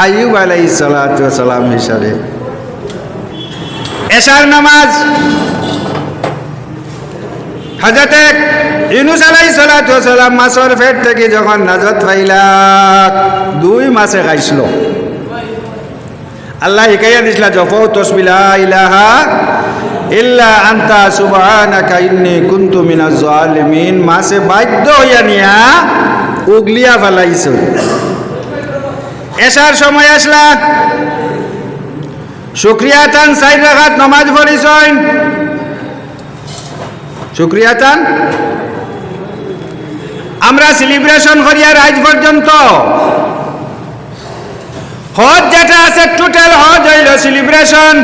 আইয়ুব আলাইহিস সালাতু ওয়াস সালাম হিসাবে। এশার নামাজ হযরতে ইউনূস আলাইহিস সালাতু ওয়াস সালাম মাছের পেট থেকে যখন নাজাত পাইলা 2 মাসে খাইছিল, আল্লাহ হিকায়া দিছিলা জফও তাসবিহ লা ইলাহা ইল্লা আনতা সুবহানাকা ইন্নী কুনতু মিনাজ জালিমিন। মাসে বাধ্য হইয়া নিয়া উগলিয়া ফেলাইছে। এশার সময় আসলা শুকরিয়াতান 4 রাকাত নামাজ পড়িছেন। শুকরিয়াতান আমরা সেলিব্রেশন করিয়া আজ পর্যন্ত হজ যেটা আছে টোটাল হজ হইল সেলিব্রেশন,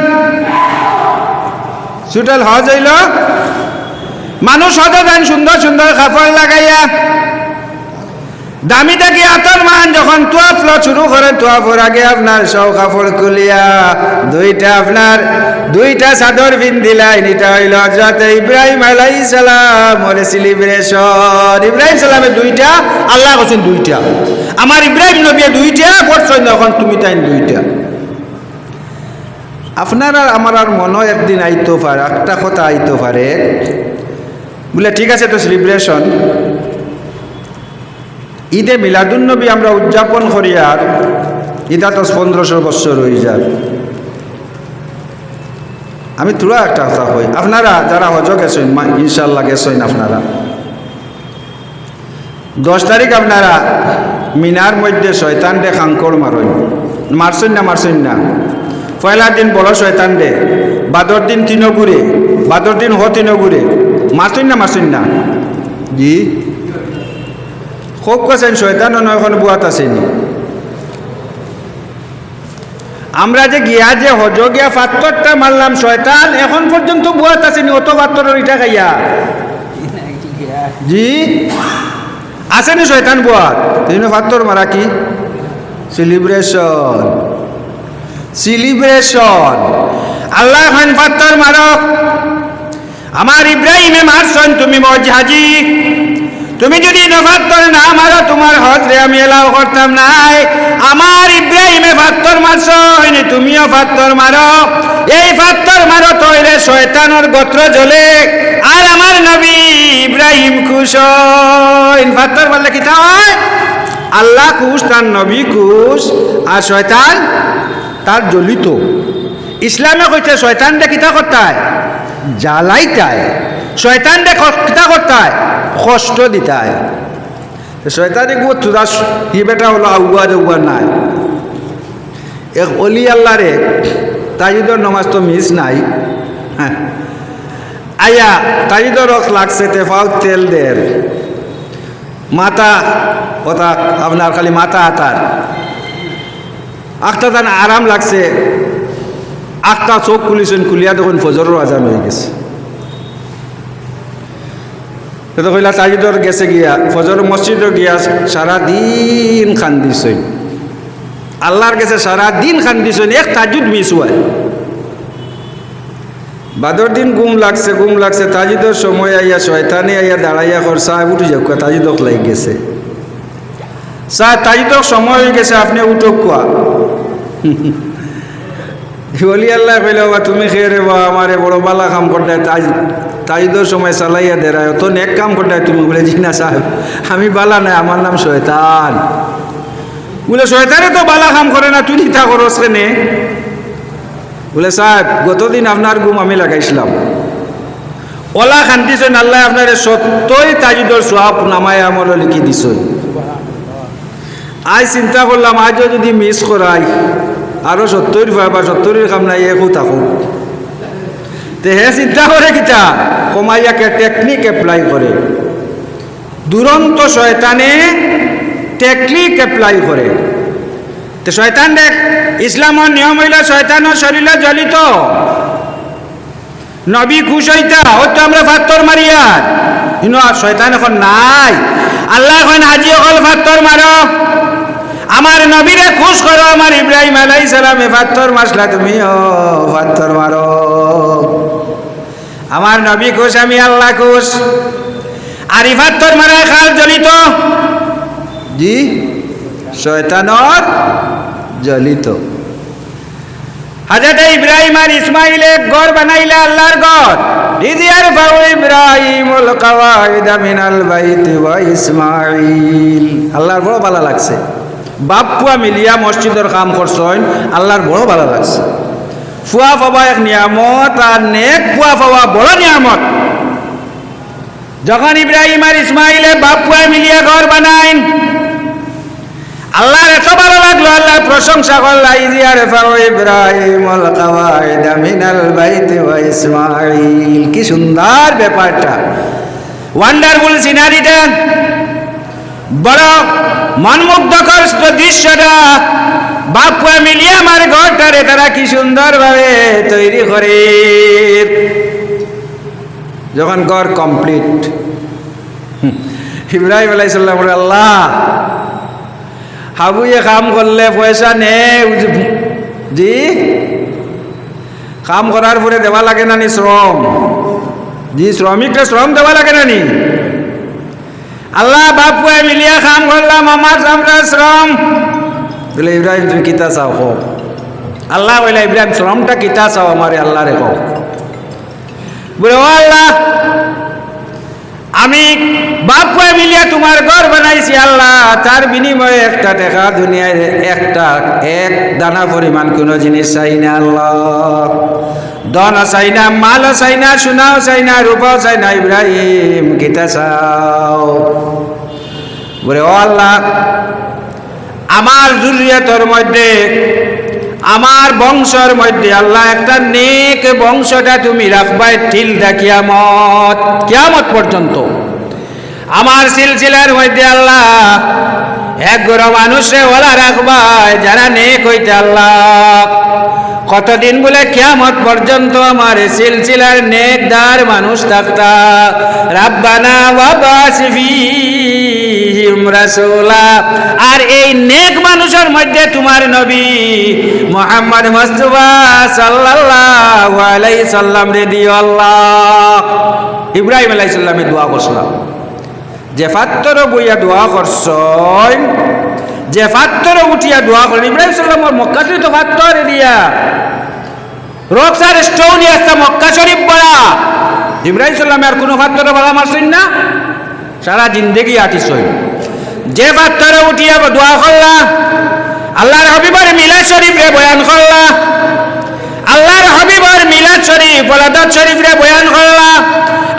টোটাল হজ হইল মানুষ হজ দেন সুন্দর সুন্দর কাপড় লাগাইয়া দামি দামি আতর মান যখন তোয়াফ শুরু করে তোয়াফের আগে আপনার সব কাপড় খুলিয়া দুইটা চাদর পিন্দিলেন। এটা হইল হযরত ইব্রাহিম আলাইহিস সালাম ওর সেলিব্রেশন। ইব্রাহিম সালামের 2টা, আল্লাহ বলেন 2টা, আমার ইব্রাহিম নবী 2টা করছেন, যখন তুমি তাই 2টা। আপনার আর আমার আর মনে একদিন আইতো পারে, একটা কথা আইতো পারে বলে ঠিক আছে তো সেলিব্রেশন ঈদে মিলাদুন্নবী আমরা উদযাপন করি, আর ঈদা তো 1500 বছর হয়ে যায়। আমি তোরা একটা কথা কই, আপনারা যারা হজ গেছেন ইনশাল্লাহ গেছেন, আপনারা 10 তারিখ আপনারা মিনার মধ্যে শয়তান দে খাঙ্কর মারছেন না পয়লার দিন বড় শয়তান দে, বাদর দিন 3 ঘুরে, বাদর দিন 3 ঘুরে মারছেন না জি খুব কেছেন শয়তান নয় এখন বুয়াত আসেনি। আমরা যে গিয়া যে হজ গিয়া পাত্তরটা মারলাম শয়তান এখন পর্যন্ত বুয়াত আসেনি, অত পাত্তরের ইটা খাইয়া জি আসেনি শয়তান বুয়াত। তিনি পাত্তর মারা কি সেলিব্রেশন আল্লাহ এখন পাত্তর মারক। আমার ইব্রাহিমে মারছেন তুমি মজ হাজি, তুমি যদি নফাত্তর না মারো তোমার হজ রে আমি এলাও করতাম নাই। আমার ইব্রাহিমে পাত্তর মারছো হয়নি, তুমিও পাত্তর মারো। এই পাত্তর মারো তৈরে শয়তানের গোত্র জ্বলে, আর আমার নবী ইব্রাহিম খুশ হয়। পাত্তর মারলে কি হয়? আল্লাহ খুশ, তার নবী খুশ, আর শয়তান তার জ্বলিত। ইসলামে কইছে শয়তান দে কিতা করতায় জ্বালাইতায়, শয়তান দে কিতা করতায় কষ্ট দিতায়। শয়তানি গো তুরা হি বেটা হলো আউয়া নাই। এক অলি আল্লাহ রে তাজিদর নামাজ তো মিস নাই, হ্যাঁ আয়া তাজিদর রস লাগছে তেফাও তেল দের মাথা কথা আপনার খালি মাথা আতার আখটা তার আরাম লাগছে, আখটা চোখ খুলিছেন, খুলিয়া তখন ফজরের আজান হয়ে গেছে। তো কইলা তাজিদর গেছে গিয়া ফজর মসজিদে গিয়া সারাদিন খান্দিছেন, আল্লাহর গেছে সারাদিন খান্দিছেন, এক তাজুদ মিস হয়। বাদর দিন ঘুম লাগছে তাজিদর সময় আইয়া শয়তানে আইয়া দাঁড়াইয়া কর সাহেব উঠে যাক, তাজিদক লাগ গেছে সাহেব তাজিদক সময় হয়ে গেছে, আপনি উঠক কোয়া। বলি আল্লাহ কইলা তুমি খেয়ে রে বা আমারে বড় বালা কাম করতে তাজিদর সময় চালাইয়া দেরায় তো নেক কাম করতে তুমি বলে জি না সাহেব আমি বালা নাই, আমার নাম শয়তান। বলে শয়তানে তো বালা কাম করে না, তুই তা করস কেনে? বলে সাহেব গতদিন আপনার ঘুম আমি লাগাইছিলাম, ওলা খান্দিছেন, আল্লাহ আপনার 70 তাজিদর সোয়াব নামায় আমল লিখি দিছ। আজ চিন্তা করলাম আজও যদি মিস করাই আরো 70 বা 70 কাম নাই একো থাকো। তে হে চিন্তা করে কিতা কমাইয়াকে টেকনিক এপ্লাই করে, দুরন্ত শয়তানে টেকনিক এপ্লাই করে। তো শয়তান দেখ ইসলামের নিয়ম হইল শয়তানের শরীরে জ্বলিত, নবী খুশ হইতা হয়তো আমরা পাত্তর মারিয়ার কিন্তু শয়তান এখন নাই। আল্লাহ এখন হাজি অকল পাত্তর মারো, আমার নবীরে খুশ করো। আমার ইব্রাহিম আলাইহিস সালামে পাত্তর মারলা, তুমিও পাত্তর মারো। আমার নবী খুশ, আমি আল্লাহ খুশ। আর এই পাত্তর মারায় খাল জ্বলিত জি শয়তানর জ্বলিত। হযরত ইব্রাহিম আর ইসমাইল এক ঘর বানাইলা, আল্লাহর ঘর। ইদিয়ার ফাউ ইব্রাহিমুল কাওয়াইদা মিনাল বাইতি ওয়া ইসমাইল। আল্লাহর বড় ভালো লাগছে, বাপ ফুয়া মিলিয়া মসজিদের কাম করছেন, আল্লাহর বড় ভালো লাগছে। ফুয়া পাওয়া এক নিয়ামত, আর নেক ফুয়া পাওয়া বড় নিয়ামত। যখন ইব্রাহিম আর ইসমাইলে বাপ ফুয়া মিলিয়া ঘর বানাইন, আল্লাহর এত ভালো লাগলো, আল্লাহ প্রশংসা করলা। ইদিয়ার ফাউ ইব্রাহিমুল কাওয়াইদা মিনাল বাইতি ওয়া ইসমাইল। কি সুন্দর ব্যাপারটা, ওয়ান্ডারফুল সিনারিটা, বড় মনমুগ্ধকর দৃশ্যটা। বাপুয়া মিলিয়ে আমার ঘরটারে তারা কি সুন্দর ভাবে তৈরি করে। যখন ঘর কমপ্লিট, ইব্রাহিম আলাইহিস সালাম বলে, আল্লাহ হাবুয়ে কাম করলে পয়সা নে, জি কাম করার পরে দেওয়া লাগে না নি শ্রম? জি শ্রমিকটা শ্রম দেওয়া লাগে না নি? আল্লাহ বাপুয়া মিলিয়া কাম করলাম, আমার আমরা শ্রম। বলে ইব্রাহিম তুমি কিতা চাও হোক? আল্লাহ বলে ইব্রাহিম শ্রমটা কিতা চাও আমারে আল্লাহ রে হোক। বলে ও আল্লাহ, আমি বাপুয়া মিলিয়া তোমার ঘর বানাইছি আল্লাহ, তার বিনিময়ে একটা টাকা দুনিয়ায় একটা এক দানা পরিমাণ কোনো জিনিস চাই না আল্লাহ। ধনও চাই না, মালও চাই না, সোনাও চাই না, রূপাও চাই না। ইব্রাহিম কিতা চাও? বলে ও আল্লাহ, আমার যুরিয়তের মধ্যে, আমার বংশের মধ্যে আল্লাহ একটা নেক বংশটা তুমি রাখবাই ঠিক কিয়ামত, কিয়ামত পর্যন্ত। আমার সিলসিলার মধ্যে আল্লাহ এক গরো মানুষে ওলা রাখবাই যারা নেক হইতে আল্লাহ। কতদিন বলে কিয়ামত পর্যন্ত আমার সিলসিলার নেকদার মানুষ থাকতা। রাব্বানা ওয়াবাস ফীহিম রাসূলা। আর এই নেক মানুষের মধ্যে তোমার নবী মুহাম্মদ মুস্তাফা সাল্লাল্লাহু আলাইহি সাল্লাম রে দিও আল্লাহ। ইব্রাহিম আলাইহিস সালামে দোয়া করছিলাম, যে ফাত্তর বইয়া দোয়া করছেন, যে ফাত্তর উঠিয়া দোয়া করেন। ইব্রাহিম সাল্লামের মক্কা শরীফ তো ফাত্তর দিয়া রক্সার স্টোন একটা মক্কা শরীফ পড়া। ইব্রাহিম সাল্লামে আর কোনো ফাত্তর বলা মারছেন না, সারা জিন্দেগি আটিছই। যে ফাত্তর উঠিয়া দোয়া করলা, আল্লাহর হাবিবের মিলাদ শরীফ রে বয়ান করলা, আল্লাহর হাবিবের মিলাদ শরীফ ওলাদত শরীফ রে বয়ান করলা।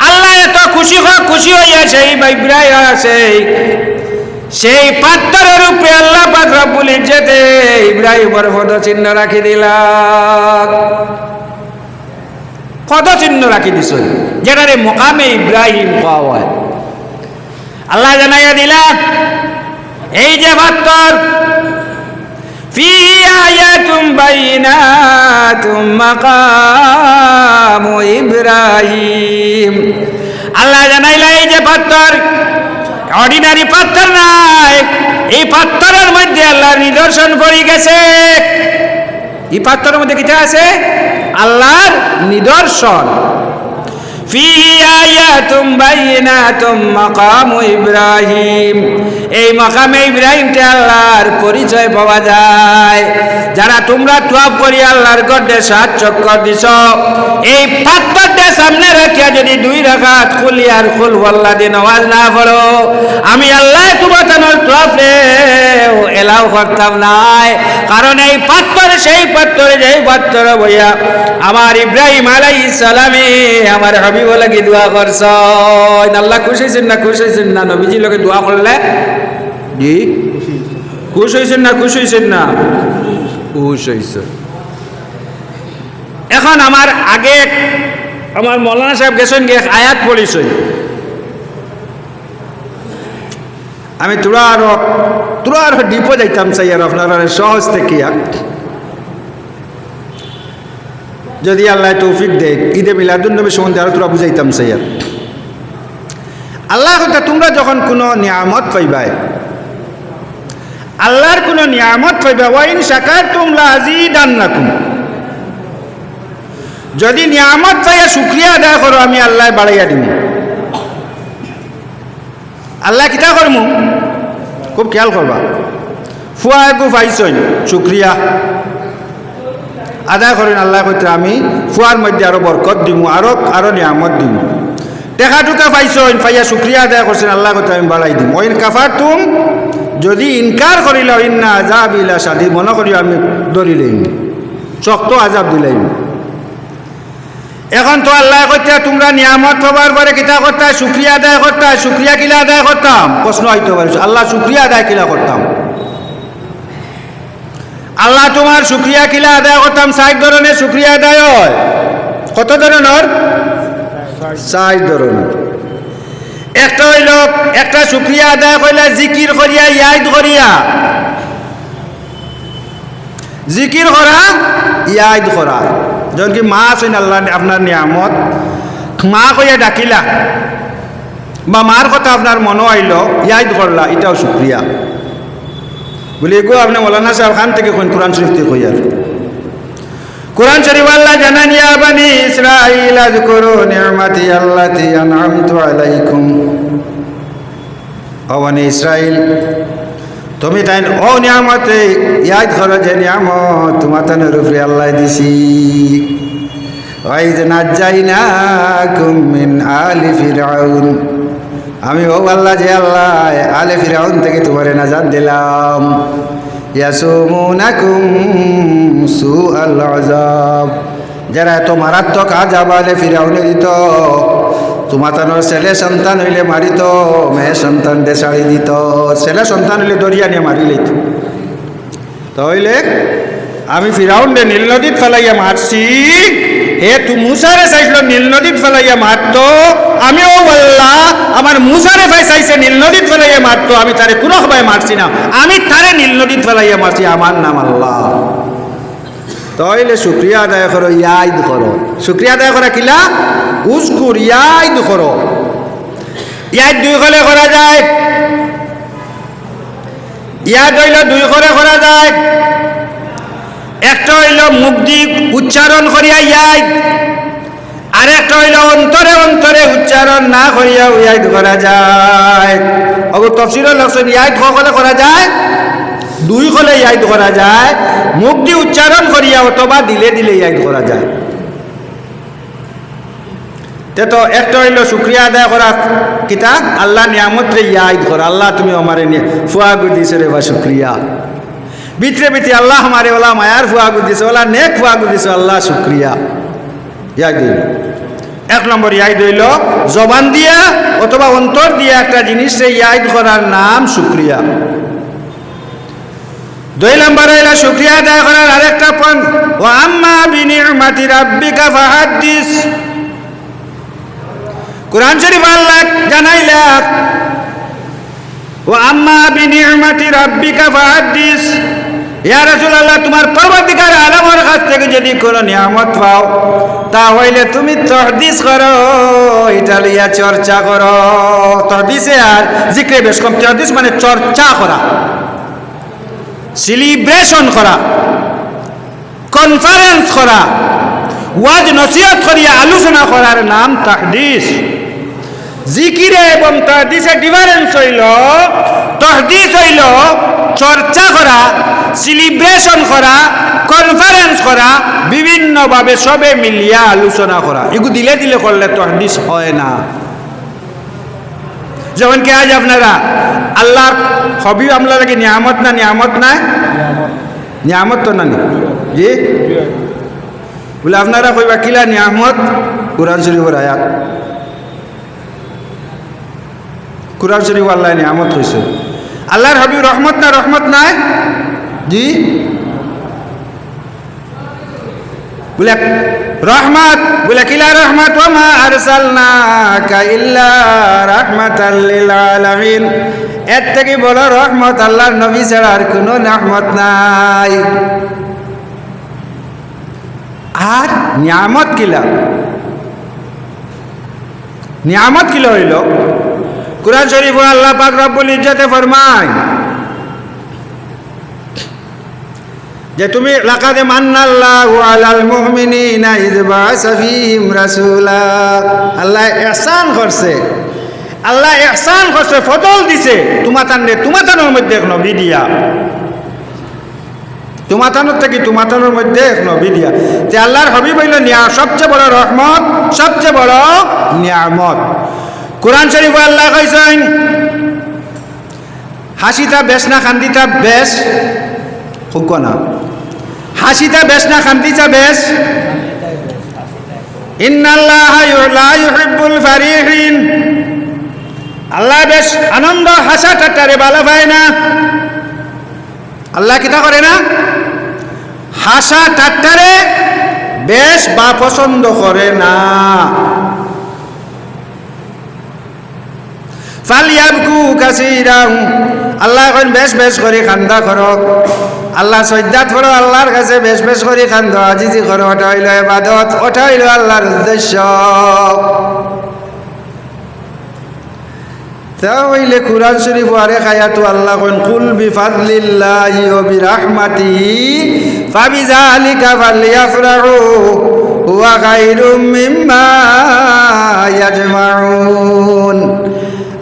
আল্লাহ এত খুশি হইয়া সেই ইব্রাহিম আছে, সেই পাত্রের উপরে আল্লাহ পাক রব্বুল ইজ্জতে ইব্রাহিমের পদচিহ্ন রাখি দিলাম। পদচিহ্ন রাখি দিছ, যেটারে মুকামে ইব্রাহিম পাওয়া হয়। আল্লাহ জানাইয়া দিলা, এই যে পাত্র ফিহি আয়াতুম বাইনাতুম মাকামু ইব্রাহিম। আল্লাহ জানাইলা এই যে পাত্র অর্ডিনারি পাত্র নাই, এই পাত্রের মধ্যে আল্লাহর নিদর্শন পড়ে গেছে। এই পাত্রের মধ্যে কিটা আছে? আল্লাহর নিদর্শন। ফিহি আয়াতুম বাইনাতুম মাকামু ইব্রাহিম। এই মাকামে ইব্রাহিমতে আল্লাহর পরিচয় পাওয়া যায়। যারা তোমরা তোয়াব করি আল্লাহর গড্ডে 7 চক্কর দিছ, এই পাত্রটা সামনে রাখিয়া যদি 2 রাকাত কুলি আর কুল ওয়াল্লাহ দি নামাজ না পড়ো, আমি আল্লাহ তোমার তোয়াবরে এলাও করতাম নাই। কারণ এই পাত্র সেই পাত্র, যেই পাত্র বইয়া আমার ইব্রাহিম আলাইহিস সালামে আমার হাবিব লাগি দোয়া করছেন। আল্লাহ খুশি হয়েছেন না? খুশি হয়েছেন না? নবীজি লোকে দোয়া করলে জি খুশি হয়েছেন না? খুশি হয়েছেন না? খুশি হয়েছে। এখন আমার আগে আমার মৌলানা সাহেব গেছেন গিয়ে আয়াত পড়িছেন, আমি তোরা আরো ডিপো যাইতাম চাই আর আপনারা সহজ থেকে যদি আল্লাহ তৌফিক দেয় ঈদে মিলাদুন নবী সম্বন্ধে আরো তোরা বুঝাইতাম চাই। আর আল্লাহ কথা তোমরা যখন কোনো নিয়ামত পাইবাই, আল্লাহর কোনো নিয়ামত পাইবা, ওয়াইন শাকারতুম লাযীদান্নাকুম। যদি নিয়ামত পাইয়া শুকরিয়া আদায় করো, আমি আল্লাহ বাড়াইয়া দিব। আল্লাহ কিতা করমু? খুব খেয়াল করবা। ফুয়া একু পাইছই শুক্রিয়া আদায় করেন। আল্লাহ কইতে আমি ফুয়ার মধ্যে আরো বরকত দিমু, আরো নিয়ামত দিমু। টেকা টুকা পাইছই, পাইয়া শুক্রিয়া আদায় করছেন, আল্লাহ কইতে আমি বাড়াই দিম। ওইন কাফার তুম, যদি ইনকার করিল ইন্না আজাব ইলা শাদীদ, মনে করি আমি ধরিলেই শক্ত আজাব দিলেই। এখন তো আল্লাহ কইতে তোমরা নিয়ামত হবার পরে কিতা করতা? শুক্রিয়া আদায় করতা। শুক্রিয়া কিলা আদায় করতাম? প্রশ্ন হইতে পারে, আল্লাহ শুক্রিয়া আদায় কিলা করতাম? আল্লাহ তোমার শুক্রিয়া কিলা আদায় করতাম? 4 ধরনের শুক্রিয়া আদায় হয়। কত ধরনের? 4 ধরনের। একটা হইল, একটা শুক্রিয়া আদায় করিলা জিকির করিয়া, ইয়াদ করিয়া। জিকির করা, ইয়াদ করা। যখন কি মা আছেন আল্লাহ আপনার নিয়ামত, মা কইয়া ডাকিলা বা মার কথা আপনার মনে আইল, ইয়াদ করলা, এটাও শুক্রিয়া বলি। এগো আপনি মৌলানা সাহেব খান থেকে কোরআন শরীফ থেকে কইয়ার। কোরআন শরীফ আল্লাহ জানান, ইয়া বানি ইসরাঈল আযকুরু নি'মাতি আল্লাতী আন'আমতু আলাইকুম। ও বানি ইসরাঈল, তুমি তাই ও নিয়ামতে ইয়াদ করো যে নিয়ামত তোমার তানের উপরে আল্লাহ দিছি। ওয়াইজ নাজ্জাইনাকুম মিন আলি ফিরআউন, আমি ও আল্লাহ যে আল্লাহ আলে ফিরআউন থেকে তোমারে নাজাত দিলাম। ইয়াসুমুনাকুম সুআল আযাব, যারা এত মারাত্মক আযাব আলে ফিরআউনে দিত, তোমার তানোর ছেলে সন্তান হইলে মারিত, মেয়ে সন্তান দে ছাড়ি দিত। ছেলে সন্তান হইলে দরিয়া নিয়ে মারি লইত। তাহলে আমি ফিরাউন রে নীল নদীত ফেলাইয়া মারছি, হে তু মুসারে চাইছিল নীল নদীত ফেলাইয়া মারতো, আমিও আল্লাহ আমার মুসারে ভাই চাইছে নীল নদীত ফেলাইয়া মারতো, আমি তারে কোনো সময় মারছি না, আমি তারে নীল নদীত ফেলাইয়া মারছি, আমার নাম আল্লাহ। তাহলে শুক্রিয়া আদায় করো, ইয়াদ করো। শুক্রিয়া আদায় করা কিলা? উজকুর, ইয়াদ করো। ইয়াদ 2 করে করা যায়। ইয়াদ হইল 2 করে করা যায়। একটা হইল মুখ দিয়ে উচ্চারণ করিয়া ইয়াদ, আর একটা হইল অন্তরে অন্তরে উচ্চারণ না করিয়া ইয়াদ করা যায়। অগর তফসিলের লক্ষণ ইয়াদ কলে করা যায়? 2 হলে ইয়াদ করা যায়, মুখ দিয়ে উচ্চারণ করিয়া অথবা দিলে দিলে ইয়াদ করা যায়। তো একটা হইল শুক্রিয়া আদায় করা কিতা? আল্লাহ নিয়ামত রে ইয়াদ করা, আল্লাহ তুমি আমারে ফুয়াগু দিছো রে বা শুক্রিয়া। ভিতরে ভিতরে আল্লাহ আমারে ওলা মায়ার ফুয়াগু দিছো, ওলা নেক ফুয়াগু দিছো, আল্লাহ শুক্রিয়া। ইয়াদ হইল 1 নম্বর। ইয়াদ হইল জবান দিয়া অথবা অন্তর দিয়া একটা জিনিস রে ইয়াদ করার নাম শুক্রিয়া। 2 নম্বর হইল শুক্রিয়া আদায় করার আরেকটা পয়েন্ট, ওয়া আম্মা বিনি'মাতি রাব্বিকা ফাহাদ্দিস। কুরআন শরীফ আল্লাহ জানাইলা, ওয়া আম্মা বিনি'মাতি রাব্বিকা ফাহাদ্দিস। ইয়া রাসূলুল্লাহ, তোমার পরবর্তীকার আলমের কাছ থেকে যদি কোনো নিয়ামত পাও, তাহলে তুমি তাহদিস করো, এটা লইয়া চর্চা করো। তাহদিসে আর জিক্রে বেশ কম। তাহদিস মানে চর্চা করা, সেলিব্রেশন করা, কনফারেন্স করা, ওয়াজ নসিহত করিয়া আলোচনা করার নাম তাহদিস। জিকিরে এবং তাহদিসের ডিফারেন্স হইল, তাহদিস হইল চর্চা করা, সেলিব্রেশন করা, কনফারেন্স করা, বিভিন্নভাবে সবে মিলিয়া আলোচনা করা। এগুলো দিলে দিলে করলে তাহদিস হয় না। যেমন কি আজ আপনারা আল্লাহর হবি আমলা লাগে নিয়ামত না, নিয়ামত না, নিয়ামত তো না জি বলে আপনারা কইবা কিলা নিয়ামত? কুরআন শরীফের আয়াত। কুরআন শরীফ আল্লাহ নিয়ামত হইছে। আল্লাহর হবি রহমত না, রহমত নাই জি বলে রহমত, বলে কিলা রহমত? ওয়া মা আরসালনাকা ইল্লা রাহমাতাল লিল আলামিন। এর থেকে বড় রহমত আল্লাহর নবী ছাড়া আর কোনো রহমত নাই। আর নিয়ামত কিলা? নিয়ামত কিলা হইল? কুরআন শরীফ আল্লাহ পাক রব্বুল ইজ্জতে ফরমায় যে তুমি লাকাদে মান্নাল্লাহু আলাল মুমিনিনা ইয বা'আসা ফীহিম রাসূলা। আল্লাহ ইহসান করছে, আল্লাহ ইহসান করছে, ফজল দিছে তোমার তানের মধ্যে এক নবী দিয়া। তুমাতানোর থেকে তুমাতানোর মধ্যে এক নবী দিয়া তে আল্লাহর হাবিব হইল সবচেয়ে বড় রহমত, সবচেয়ে বড় নিয়ামত। কোরআন শরীফে আল্লাহ কইছেন হাসিটা বেশ না খান্দিটা বেশ খুব না, হাসিটা বেশ না খান্দিটা বেশ। ইন্নাল্লাহা লা ইউহিব্বুল ফারিহিন, আল্লাহ বেশ আনন্দ হাসা ঠাট্টারে ভালো পায় না। আল্লাহ কিতা করে না? হাসা ঠাট্টারে বেশ বা পছন্দ করে না। ফালিয়াবকু কাসীরান, আল্লাহ এখন বেশ বেশ করে খান্দা করো। আল্লাহ সজ্জাত করো, আল্লাহর কাছে বেশ বেশ করে খান্দো, আজিজি করো। ওটা হইল ইবাদত, ওটা হইল আল্লাহর উদ্দেশ্য। তাহলে কুরআন শরীফ আরে খায়াতু আল্লাহ কোন কুল বিফাদলিল্লাহি ওয়া বিরহমাতিহি ফাবিযালিকা ফালইফরাহু হুয়া খায়রুম মিম্মা ইয়াজমাউন।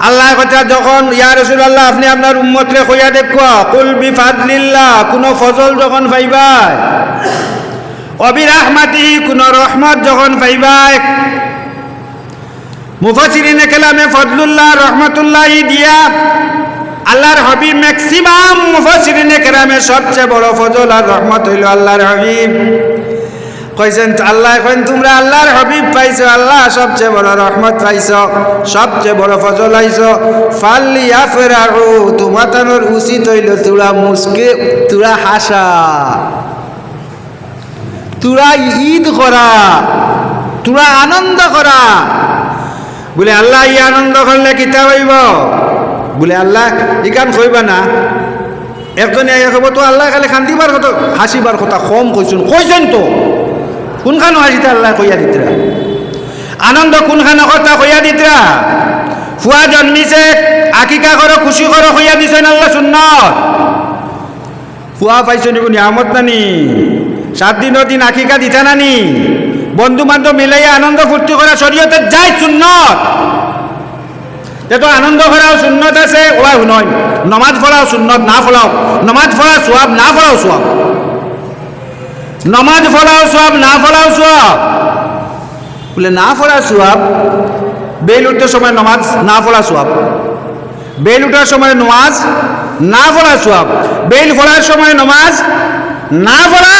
আল্লাহ কথা যখন ইয়া রাসূলুল্লাহ আপনি আপনার উম্মতরে কইয়া দেখো কুল বিফাদলিল্লাহ, কোন ফজল যখন পাইবাই, ওয়া বিরহমাতিহি কোন রহমত যখন পাইবাই। মুফাসসিরিনে কেলামে ফজলুল্লাহ রহমাতুল্লাহি দিয়া আল্লাহর হাবিব ম্যাক্সিমাম মুফাসসিরিনে কেরামে সবচেয়ে বড় ফজল আর রহমত হইল আল্লাহর হাবিব। কইছেন আল্লাহ কইন তোমরা আল্লাহর হাবিব পাইছো, আল্লাহ সবচেয়ে বড় রহমত পাইছো, সবচেয়ে বড় ফজল আইছো। ফালিয়াফরাহু, তোমাতানোর উচিত হইল তোরা মুস্কে, তোরা হাসা, তোরা ঈদ করা, তোরা আনন্দ করা। বলে আল্লাহ ই আনন্দ করলে কিতা হইব? বলে আল্লাহ ইকান কইবা না। একজনে কব তো আল্লাহ খালি খান্দিবার কথা, হাসিবার কথা কম কইছেন তো কোনখানো হাসিতে আল্লাহ কইয়া দিতরা, আনন্দ কোনখানো কথা কইয়া দিতরা। ফুয়া জন্মিছে আকিকা করো, খুশি করো কইয়া দিছেন আল্লাহ সুন্নত। ফুয়া পাইছ নিব নিয়ামত নানি, 7 দিনের দিন আকিকা দিতা নানি, বন্ধু বান্ধব মিলাইয়া আনন্দ ফুর্তি করা শরীয়তে যায় সুন্নত। যেহেতু আনন্দ করাও সুন্নত আছে, ওয়া নয় নমাজ পড়াও সুন্নত, না পড়াও নমাজ পড়া সোয়াব, না পড়াও সোয়াব। নমাজ পড়াও সোয়াব, না পড়াও সোয়াব। বলে না পড়া সোয়াব, বেল উঠতে সময় নমাজ না পড়া সোয়াব, বেল উঠার সময় নমাজ না পড়া সোয়াব, বেল পড়ার সময় নমাজ না পড়া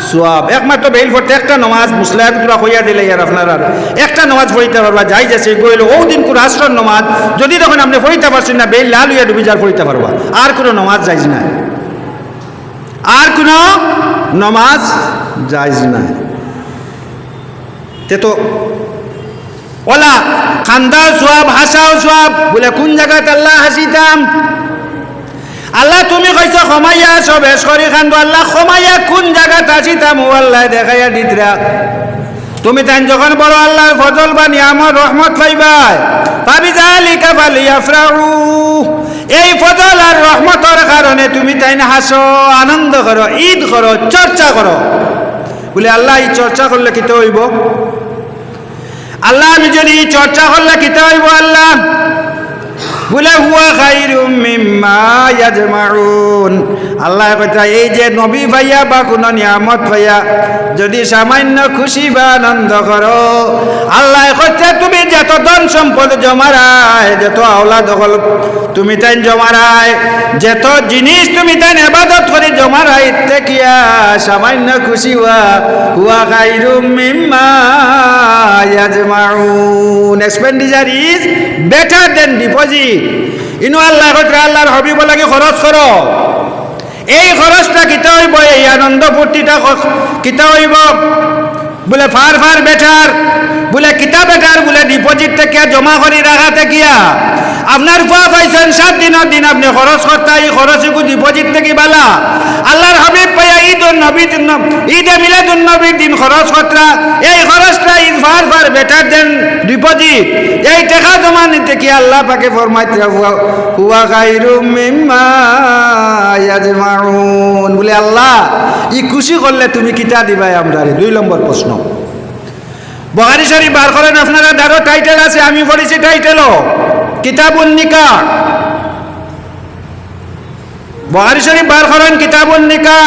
সোয়াব। একমাত্র বেল পড়তে একটা নমাজ মুসলাম তোরা কইয়া দিলে আর আপনারা একটা নমাজ পড়িতে পারবা, যাই যাচ্ছে গইল ও দিন কোন আশ্রম নমাজ, যদি তখন আপনি পড়িতে পারছেন না বেল লাল হইয়া ডুবি যার পড়িতে পারবা, আর কোনো নমাজ যাইজ না, আর কোনো নমাজ যাইজ না। তে তো ওলা খান্দাও সোয়াব, হাসাও সোয়াব। বলে কোন জায়গাতে আল্লাহ হাসিতাম? আল্লাহ তুমি কইছো ক্ষমাইয়া সব বেশ করি খান্দো, আল্লাহ ক্ষমাইয়া কোন জায়গাতে হাসিতাম ও আল্লাহ দেখাইয়া দিতরা। তুমি তাই যখন বড় আল্লাহর ফজল বা নিয়ামত রহমত পাইবাই, ফাবিযালিকা ফালিয়াফরাহু, এই ফজল আর রহমতের কারণে তুমি তাই না হাসো, আনন্দ করো, ঈদ করো, চর্চা করো। বলে আল্লাহ এই চর্চা করলে কিতে হইব? আল্লাহ আমি যদি চর্চা করলে কিতে হইব? আল্লাহ বলে হুয়া খায়রুম মিম্মা ইয়াজমাউন। আল্লাহ কথা এই যে নবী ভাইয়া বা কোনো নিয়ামত ভাইয়া যদি সামান্য খুশি বা আনন্দ করো, আল্লাহ কথা তুমি যত ধন সম্পদ জমারায়, যত আওলাদ হল তুমি তাই জমারায়, যত জিনিস তুমি তাই ইবাদত করে জমারায়, তেকিয়া সামান্য খুশি হুয়া খায়রুম মিম্মা ইয়াজমাউন। Expenditure is better than deposit. ইনু আল্লাহ আল্লাহর হাবিব লাগে খরচ করো। এই খরচটা কিতা হইব? এই আনন্দ ফুর্তিটা কিতা হইব? বলে ফার ফার বেটার। বলে কিতা বেটার? বলে ডিপোজিট থেকে জমা করে রাখাতে গিয়া আপনার ফুয়া পাইছেন 7 দিনের দিন আপনি খরচ করতে, এই খরচকু ডিপোজিট থেকে বালা। আল্লাহর হাবিব পাইয়া ঈদে মিলাদুন নবীর দিন খরচ করতা, এই খরচটা is far far better than deposit. এই টাকা জমা নিতে কি আল্লাহ পাকে ফরমাইতে হুয়া খায়রুম মিম্মা ইয়াজমাউন। বলে আল্লাহ ই খুশি করলে তুমি কিতা দিবাই আমরা? 2 নম্বর প্রশ্ন। বুখারী শরীফ বার করেন আপনারা, দারো টাইটেল আছে, আমি পড়েছি টাইটেলও কিতাবুন নিকাহ। বুখারী শরীফ বার করেন কিতাবুন নিকাহ,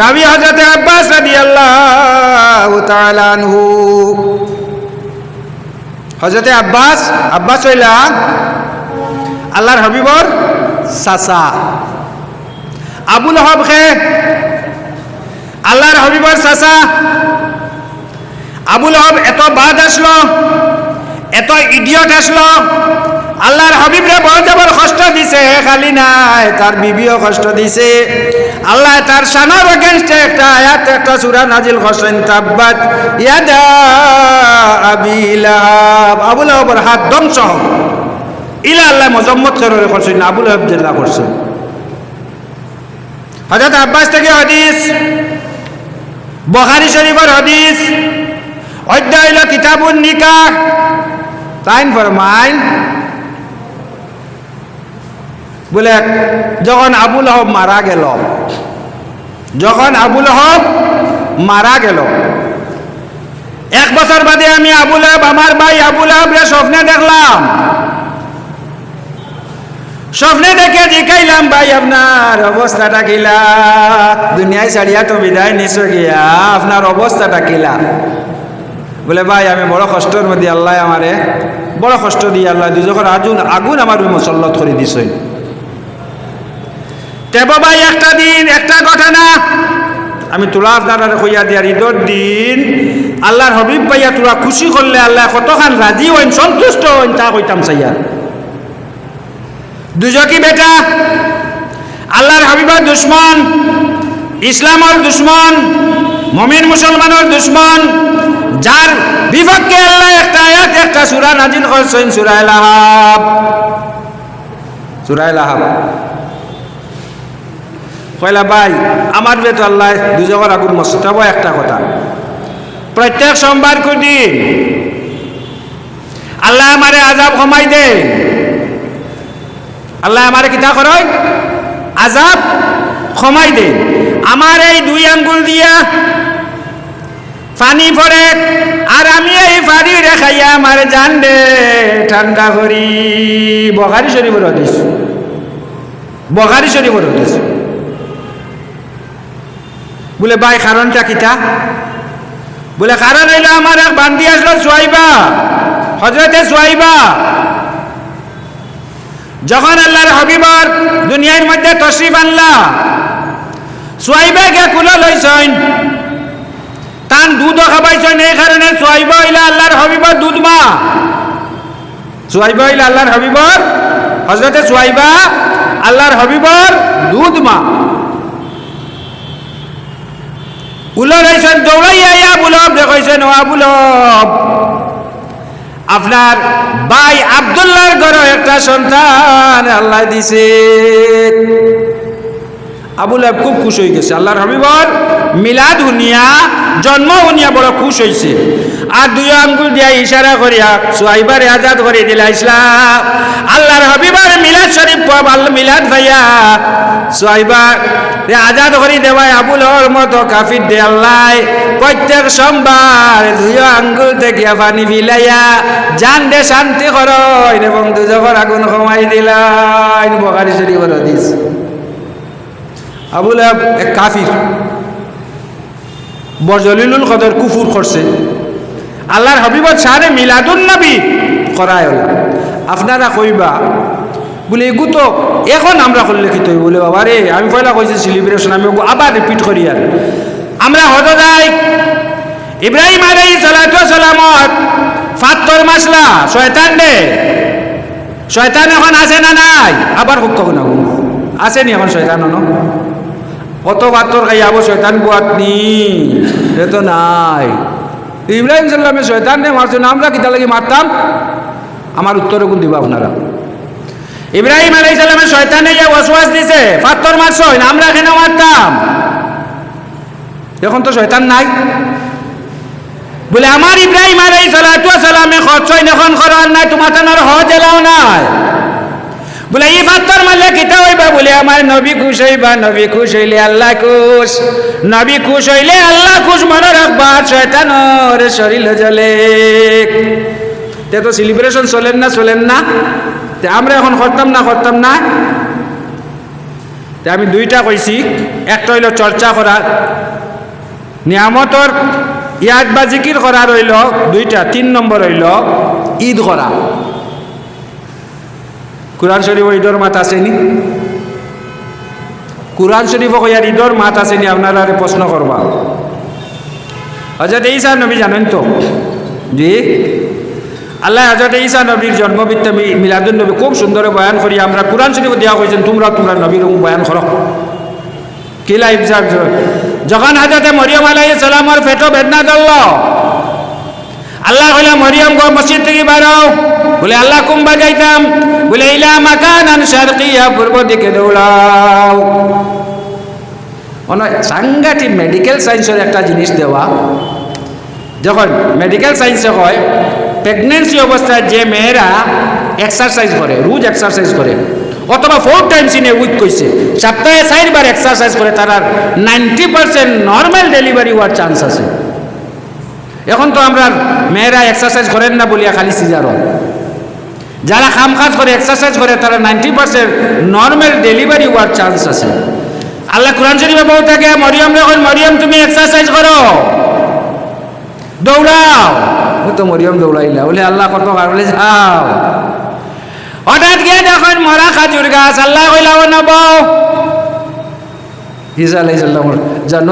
রাবি হযরত আব্বাস রাদিয়াল্লাহু তাআলা আনহু। হযরত আব্বাস হইলা আল্লাহর হাবিবর চাচা। আবু লহব খে আল্লাহর হাবিবর চাচা। আবু লহব এত বাদ আসলো, এত ইডিয়ট আসলো, আল্লাহর হাবিবরে বড় জবর কষ্ট দিছে, খালি নাই তার বিবিও কষ্ট দিছে। আল্লাহ তার শানার এগেইনস্টে একটা আয়াত, একটা সূরা নাজিল করছেন, তাব্বাত ইয়াদা আবি লাহাব, আবু লাহাবের হাত ধ্বংস হোক। ইলা আল্লাহ মজম্মত করে করছেন, আবু লাহাব জেল্লা করছেন। হযরত আব্বাস থেকে হাদিস, বুখারী শরীফের হাদিস, অধ্যায় হইল কিতাবুন নিকাহ। তাইন ফরমাইন বলে যখন আবু লাহাব মারা গেল, 1 বছর বাদে আমি আমার ভাই আবু লাহাবরে স্বপ্নে দেখলাম। স্বপ্নে দেখে জিজ্ঞাইলাম, ভাই আপনার অবস্থাটা কিলা? দুনিয়ায় ছাড়িয়া তো বিদায় নিছো গিয়া, আপনার অবস্থাটা কিলা? বলে ভাই আমি বড় কষ্টের মধ্যে, আল্লাহ আমারে বড় কষ্ট দিয়ে আল্লাহ দুজখের আগুন আমার মুসল্লত করে দিছে। তেব ভাই একটা দিন একটা ঘটনা আমি তোলা আপনার কইয়া দিয়ার, ঈদের দিন আল্লাহর হাবিব পাইয়া তোরা খুশি করলে আল্লাহ কতখান রাজি হইন, সন্তুষ্ট হইন, তা কইতাম চাইয়া। দুজকি বেটা আল্লাহর হাবিবের দুশ্মন, ইসলামের দুশ্মন, মুমিন মুসলমানের দুশ্মন, যার বিপক্ষে আল্লাহ একটা আয়াত, একটা সূরা নাজিল করেছেন, সূরা লাহাব। কইলা ভাই আমার বেতো আল্লাহ দুজকের আগুন মস্তাবো। একটা কথা, প্রত্যেক সোমবার দিন আল্লাহ আমারে আযাব কমাই দে। আল্লাহ আমারে কিতা করয়? আযাব কমাই দে। আমার এই 2 আঙ্গুল দিয়া পানি পড়ে, আর আমি এই পানি রেখাইয়া আমার জান দে ঠান্ডা করি। বুখারী শরীফের হাদিস। বলে ভাই কারণটা কিতা? বলে কারণ হইল আমার এক বান্দি আসলো সুয়াইবা, হযরতে সুয়াইবা। যখন আল্লাহর হাবিবর দুনিয়ার মধ্যে তশরিফ আনলা, সুয়াইবাকে কুলো লইছেন, তান দুধও খাবাইছেন। এই কারণে সুয়াইবা হইলা আল্লাহর হাবিবর দুধ মা। সুয়াইবা হইলা আল্লাহর হাবিবর, হযরতে সুয়াইবা আল্লাহর হাবিবর দুধ মা। উলো রইছেন, দৌড়াইয়া আবু লাহাব দেখাইছেন, ও আবু লাহাব আপনার ভাই আব্দুল্লাহর ঘরে একটা সন্তান আল্লাহ দিছে। আবু লাহাব খুব খুশ হয়ে গেছে, আল্লাহর হাবিবর মিলাদ শুনিয়া, জন্ম শুনিয়া বড় খুশ হয়েছে। আর 2 আঙ্গুল দিয়া ইশারা করিয়া সুয়াইবারে আজাদ করে দিলা ইসলাম। আল্লাহর হাবিবর মিলাদ শরীফ মিলাদ ভাইয়া সুয়াইবার আজাদ করে দেওয়ায় আবু লাহাবের মতো কাফির দে আল্লাহ প্রত্যেক সোমবার 2 আঙ্গুল থেকে পানি ফিলাইয়া জান দে শান্তি করয় এবং দুজখের আগুন কমাই দিলাম। বুখারী শরীফের হাদিস। আবু লাহাব এক কাফির, বজলিলুল কদর কুফুর করছে। আল্লাহর হাবিবর সারে মিলাদুন নবী করায় হল। আপনারা কইবা বলে এগু তো এখন আমরা করলে কি তৈরি বলে বাবা রে, আমি পয়লা কইছি সেলিব্রেশন, আমি আবার রিপিট করি। আর আমরা হত যাই ইব্রাহিম আলাইহিস সালাতু সালামত ফাত্তর মাসলা শয়তান এখন আছে না নাই? আবার হুক কখন আছে নি এখন শয়তান? কত ফাত্তর খাই আবো শয়তান বুয়াত নি এ তো নাই। ইব্রাহিম সাল্লামে শয়তান নে মারছেন, আমরা কিতা লাগি মারতাম? আমার উত্তরে কোন দিবা আপনারা? ইব্রাহিম আলাইহিস সালামের শয়তানে যে ওয়াসওয়াস দিছে, ফাত্তর মারছই, আমরা কেন মারতাম? এখন তো শয়তান নাই। বলে আমার ইব্রাহিম আলাইহিস সালামে খরচই এখন করার নাই, তোমার তানার হজ এলাও নাই। বলে এই ফাত্তর মারলে কিতা হইবা? বলে আমার নবী খুশ হইবা, নবী খুশ হইলে আল্লাহ খুশ, নবী খুশ হইলে আল্লাহ খুশ। মনে রাখবা শয়তানের শরীর জ্বলে। তে তো সেলিব্রেশন চলেন না? আমরা এখন করতাম না? আমি দুইটা কইছি, একটা হইল চর্চা করা, নিয়ামতর ইয়াদ বা জিকির করা রইল দুইটা, 3 নম্বর হইল ঈদ করা। কুরআন শরীফ ঈদর মাত আসেনি? কুরআন শরীফ কইয়ার ঈদর মাত আসেনি? আপনারা প্রশ্ন করবা। হযরত ঈসা নবী জানেন তো? জি, আল্লাহ হযরত ঈসা নবীর জন্মবৃত্ত মিলাদুন নবী খুব সুন্দর বয়ান করি আমরা। কুরআন শরীফ দেওয়া হয়েছেন তোমরা নবীর বয়ান করো। কিলা ইবজার যখন হযরত মরিয়ম আলাইহিস সালামের পেটে বেদনা ধরল, আল্লাহ কইলা মরিয়ম গো মসজিদ থেকে বাড়াও। বলে আল্লাহ কুম বাজাইতাম? বলে ইলা মাকানান শারকিয়া, পূর্ব দিকে দৌড়াও। সাংঘাতিক মেডিকেল সায়েন্সের একটা জিনিস দেওয়া। যখন মেডিকেল সায়েন্সে হয় প্রেগনেন্সি অবস্থায় যে মেয়েরা এক্সারসাইজ করে, রোজ এক্সারসাইজ করে, অথবা 4 টাইমস ইন এ উইক কইছে, সপ্তাহে 4 বার এক্সারসাইজ করে, তার 90% নর্মাল ডেলিভারি হওয়ার চান্স আছে। এখন তো আমরা মেয়েরা এক্সারসাইজ করেন না বলিয়া খালি সিজার হয়। যারা কাম কাজ করে এক্সারসাইজ করে তারা 90% নর্মাল ডেলিভারি হওয়ার চান্স আছে। আল্লাহ কুরআন শরীফে বলতে থাকে মরিয়ম যখন, মরিয়ম তুমি এক্সারসাইজ করো, দৌড়াও। তো মরিয়ম দৌড়াইলা, বলে আল্লাহ কত বলে যাও। হঠাৎ গিয়ে যখন মরা খাজুর গাছ, আল্লাহ কইলা নব ঈসা আলাইহিস সালাম জন্ম